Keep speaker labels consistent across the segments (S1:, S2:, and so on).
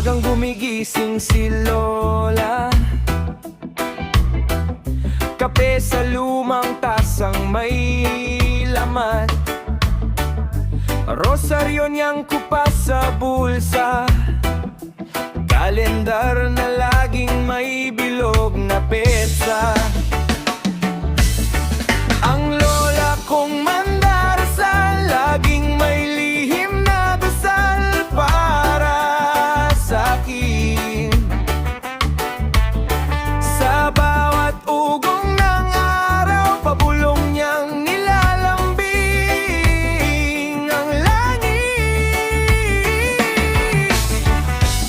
S1: Maagang gumigising si Lola, kape sa lumang tasang may laman, rosaryo niyang kupas sa bulsa, kalendar na laging may bilog na petsa. Ang lola kong mandarasal, laging may lihim na dasal para sa akin. Sa bawat ugong ng araw, pabulong niyang nilalambing ang langit.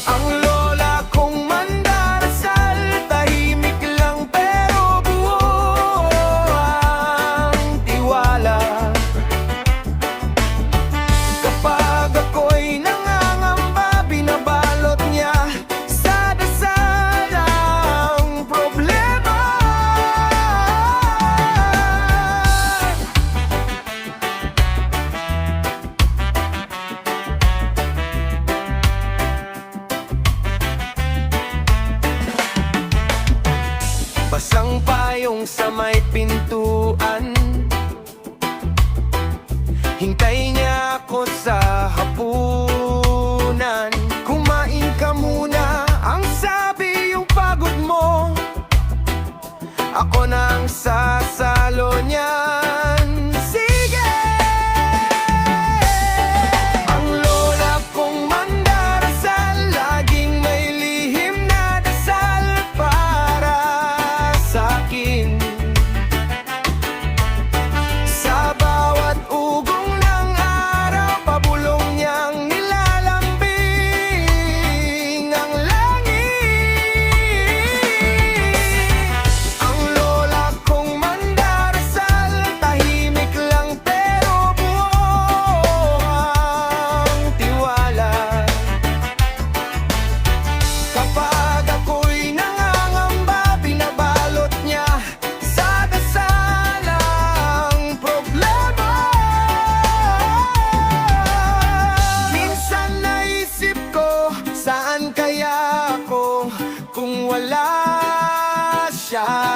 S1: Ang lola kong mandarasal, tahimik lang pero buo ang tiwala. Kapag ako'y nangangamba, binabalot niya sa dasal ang problema. Basang payong sa may pintuan, hintay niya ako sa hapunan. Kumain ka muna, ang sabi yung pagod mo, ako nang sasalo niyan. Sige! Ang lola kong mandarasal, laging may lihim na dasal para sa akin. Sa bawat ugong ng araw, pabulong niyang nilalambing ang langit. Ang lola kong mandarasal, tahimik lang pero buo ang tiwala. Kapag ako'y nangangamba, binabalot niya sa dasal ang problema. Minsan naisip ko, saan kaya ako kung wala siya?